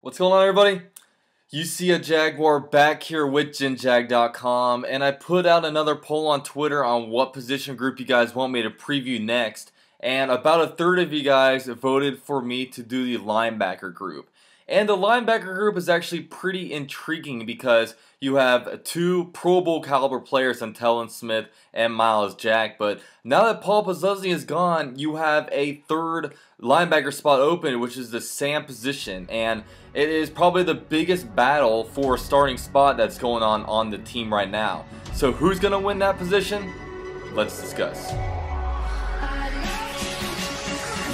What's going on, everybody? You see a Jaguar back here with GenJag.com, and I put out another poll on Twitter on what position group you guys want me to preview next, and about a third of you guys voted for me to do the linebacker group. And the linebacker group is actually pretty intriguing because you have two Pro Bowl caliber players in Telvin Smith and Myles Jack. But now that Paul Posluszny is gone, you have a third linebacker spot open, which is the Sam position. And it is probably the biggest battle for a starting spot that's going on the team right now. So who's going to win that position? Let's discuss.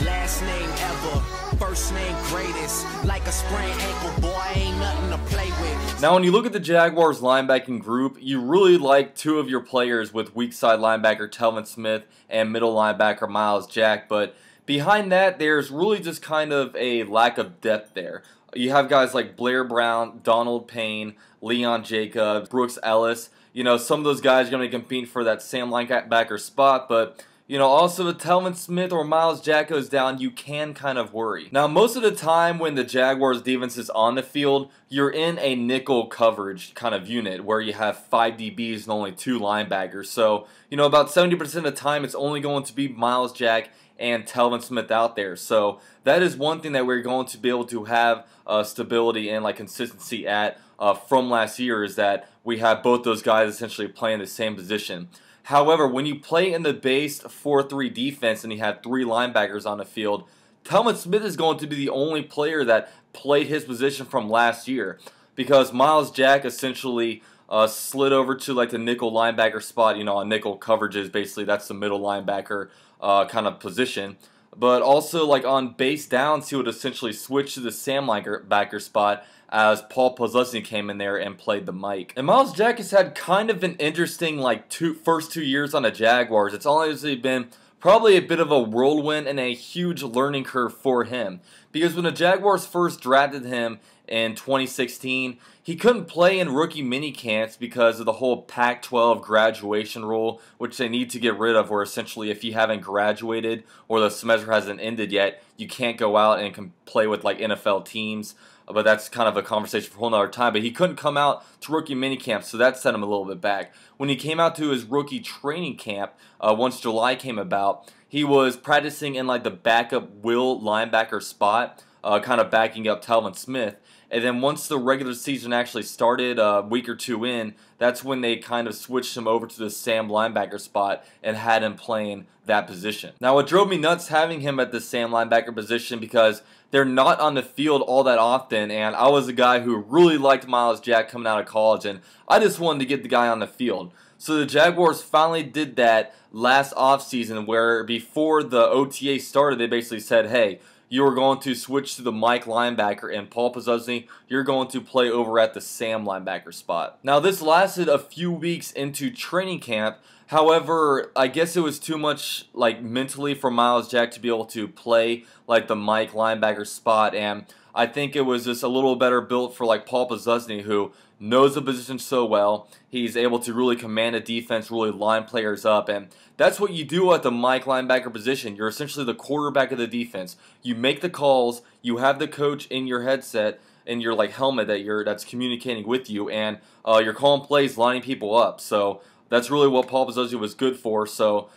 Last name ever, first name greatest, like a sprained ankle, boy, ain't nothing to play with. Now when you look at the Jaguars linebacking group, you really like two of your players with weak side linebacker Telvin Smith and middle linebacker Myles Jack, but behind that there's really just kind of a lack of depth there. You have guys like Blair Brown, Donald Payne, Leon Jacobs, Brooks Ellis. You know, some of those guys are going to compete for that Sam linebacker spot, but you know, also if Telvin Smith or Myles Jack goes down, you can kind of worry. Now, most of the time when the Jaguars defense is on the field, you're in a nickel coverage kind of unit where you have 5 DBs and only 2 linebackers. So, you know, about 70% of the time, it's only going to be Myles Jack and Telvin Smith out there. So that is one thing that we're going to be able to have stability and like consistency at from last year, is that we have both those guys essentially playing the same position. However, when you play in the base 4-3 defense and you have 3 linebackers on the field, Telvin Smith is going to be the only player that played his position from last year, because Myles Jack essentially slid over to like the nickel linebacker spot. You know, on nickel coverages, basically that's the middle linebacker kind of position. But also like on base downs, he would essentially switch to the Sam linebacker spot as Paul Posluszny came in there and played the mic. And Myles Jack has had kind of an interesting like first 2 years on the Jaguars. It's honestly been probably a bit of a whirlwind and a huge learning curve for him, because when the Jaguars first drafted him in 2016, he couldn't play in rookie mini camps because of the whole Pac-12 graduation rule, which they need to get rid of, where essentially if you haven't graduated or the semester hasn't ended yet, you can't go out and can play with like NFL teams. But that's kind of a conversation for a whole nother time. But he couldn't come out to rookie minicamp, so that set him a little bit back. When he came out to his rookie training camp, once July came about, he was practicing in like the backup will linebacker spot, kind of backing up Telvin Smith. And then once the regular season actually started, a week or two in, that's when they kind of switched him over to the Sam linebacker spot and had him playing that position. Now, what drove me nuts having him at the Sam linebacker position, because they're not on the field all that often, and I was a guy who really liked Myles Jack coming out of college, and I just wanted to get the guy on the field. So the Jaguars finally did that last offseason, where before the OTA started, they basically said, hey, you are going to switch to the Mike linebacker, and Paul Posluszny, you're going to play over at the Sam linebacker spot. Now, this lasted a few weeks into training camp. However, I guess it was too much like mentally for Myles Jack to be able to play like the Mike linebacker spot, and I think it was just a little better built for like Paul Posluszny, who knows the position so well. He's able to really command a defense, really line players up, and that's what you do at the Mike linebacker position. You're essentially the quarterback of the defense. You make the calls, you have the coach in your headset, in your like helmet that's communicating with you, and you're calling plays, lining people up. So that's really what Paul Posluszny was good for. So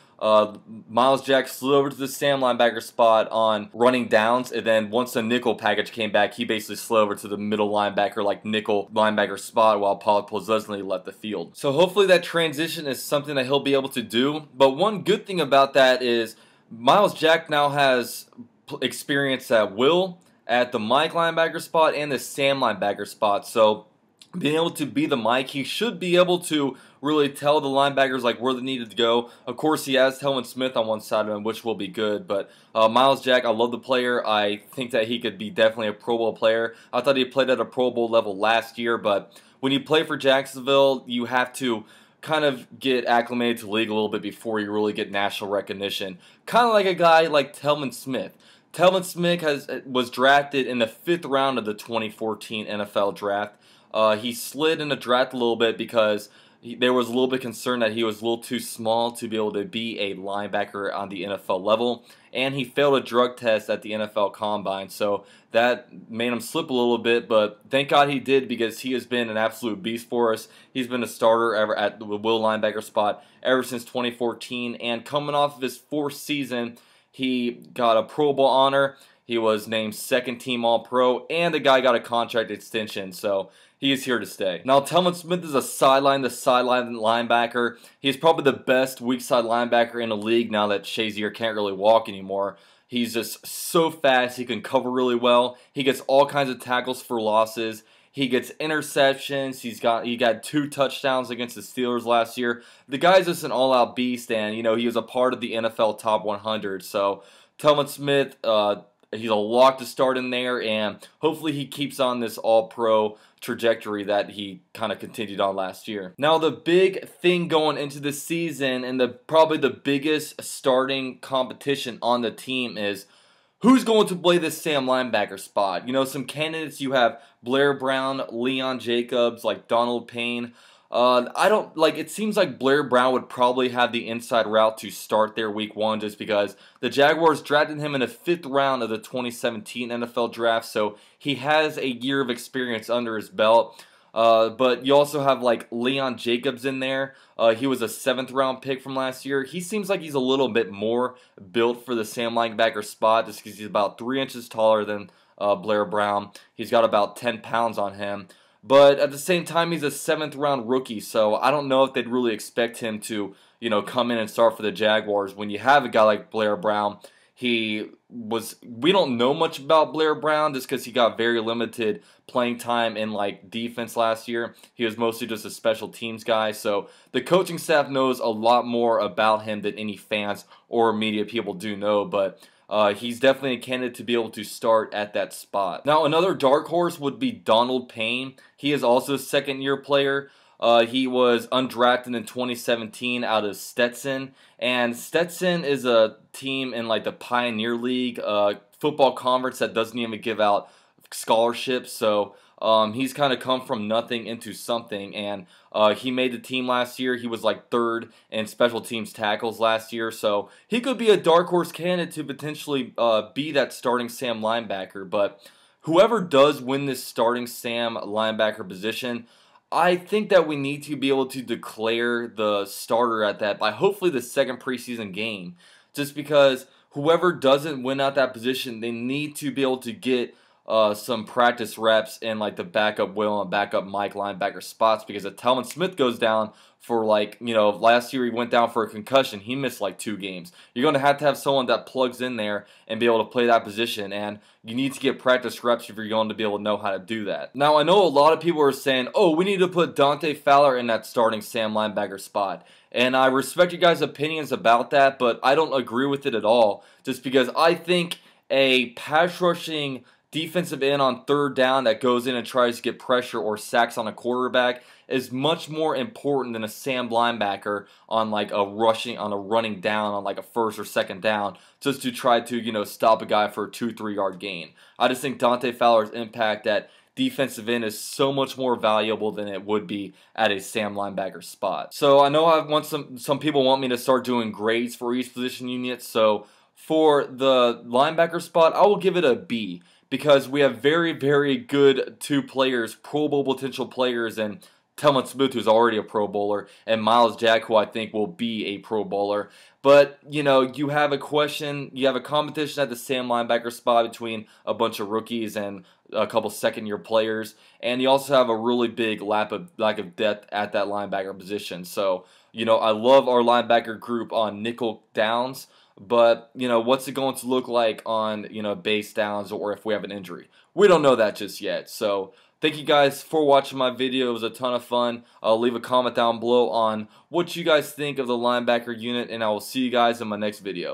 Myles Jack slid over to the Sam linebacker spot on running downs, and then once the nickel package came back, he basically slid over to the middle linebacker, like nickel linebacker spot, while Paul Posluszny left the field. So hopefully that transition is something that he'll be able to do. But one good thing about that is Myles Jack now has experience at will at the Mike linebacker spot and the Sam linebacker spot. So being able to be the Mike, he should be able to really tell the linebackers like where they needed to go. Of course, he has Helen Smith on one side of him, which will be good. But Myles Jack, I love the player. I think that he could be definitely a Pro Bowl player. I thought he played at a Pro Bowl level last year, but when you play for Jacksonville, you have to kind of get acclimated to the league a little bit before you really get national recognition. Kind of like a guy like Telvin Smith. Telvin Smith was drafted in the 5th round of the 2014 NFL draft. He slid in the draft a little bit because there was a little bit concerned that he was a little too small to be able to be a linebacker on the NFL level, and he failed a drug test at the NFL Combine, so that made him slip a little bit, but thank God he did, because he has been an absolute beast for us. He's been a starter ever at the will linebacker spot ever since 2014, and coming off of his 4th season, he got a Pro Bowl honor. He was named 2nd team All-Pro, and the guy got a contract extension, so he is here to stay. Now, Telvin Smith is a sideline-to-sideline linebacker. He's probably the best weak side linebacker in the league now that Shazier can't really walk anymore. He's just so fast. He can cover really well. He gets all kinds of tackles for losses. He gets interceptions. He got 2 touchdowns against the Steelers last year. The guy's just an all-out beast, and he was a part of the NFL Top 100. So Telvin Smith, he's a lock to start in there, and hopefully he keeps on this all-pro trajectory that he kind of continued on last year. Now, the big thing going into the season, and probably the biggest starting competition on the team, is who's going to play this Sam linebacker spot. Some candidates, you have Blair Brown, Leon Jacobs, like Donald Payne. It seems like Blair Brown would probably have the inside route to start their week 1, just because the Jaguars drafted him in the 5th round of the 2017 NFL draft, so he has a year of experience under his belt. But you also have like Leon Jacobs in there. He was a 7th round pick from last year. He seems like he's a little bit more built for the Sam linebacker spot, just because he's about 3 inches taller than Blair Brown. He's got about 10 pounds on him. But at the same time, he's a 7th round rookie, so I don't know if they'd really expect him to, come in and start for the Jaguars. When you have a guy like Blair Brown, we don't know much about Blair Brown just because he got very limited playing time in defense last year. He was mostly just a special teams guy, so the coaching staff knows a lot more about him than any fans or media people do know, but he's definitely a candidate to be able to start at that spot. Now, another dark horse would be Donald Payne. He is also a 2nd-year player. He was undrafted in 2017 out of Stetson, and Stetson is a team in the Pioneer League football conference that doesn't even give out scholarships, so he's kind of come from nothing into something, and he made the team last year. He was 3rd in special teams tackles last year, so he could be a dark horse candidate to potentially be that starting Sam linebacker. But whoever does win this starting Sam linebacker position, I think that we need to be able to declare the starter at that by hopefully the 2nd preseason game, just because whoever doesn't win out that position, they need to be able to get some practice reps in the backup Will and backup Mike linebacker spots, because if Telvin Smith goes down for last year he went down for a concussion, he missed 2 games. You're going to have someone that plugs in there and be able to play that position, and you need to get practice reps if you're going to be able to know how to do that. Now, I know a lot of people are saying, oh, we need to put Dante Fowler in that starting Sam linebacker spot, and I respect you guys' opinions about that, but I don't agree with it at all, just because I think a pass rushing defensive end on 3rd down that goes in and tries to get pressure or sacks on a quarterback is much more important than a Sam linebacker on a running down on a 1st or 2nd down, just to try to stop a guy for a 2-3 yard gain. I just think Dante Fowler's impact at defensive end is so much more valuable than it would be at a Sam linebacker spot. So I know some people want me to start doing grades for each position unit. So for the linebacker spot, I will give it a B, because we have very, very good 2 players, Pro Bowl potential players, and Telvin Smith, who's already a Pro Bowler, and Myles Jack, who I think will be a Pro Bowler. But, you have a competition at the Sam linebacker spot between a bunch of rookies and a couple 2nd-year players, and you also have a really big lack of depth at that linebacker position. So, I love our linebacker group on nickel downs, but, what's it going to look like on, base downs, or if we have an injury? We don't know that just yet. So thank you guys for watching my video. It was a ton of fun. Leave a comment down below on what you guys think of the linebacker unit, and I will see you guys in my next video.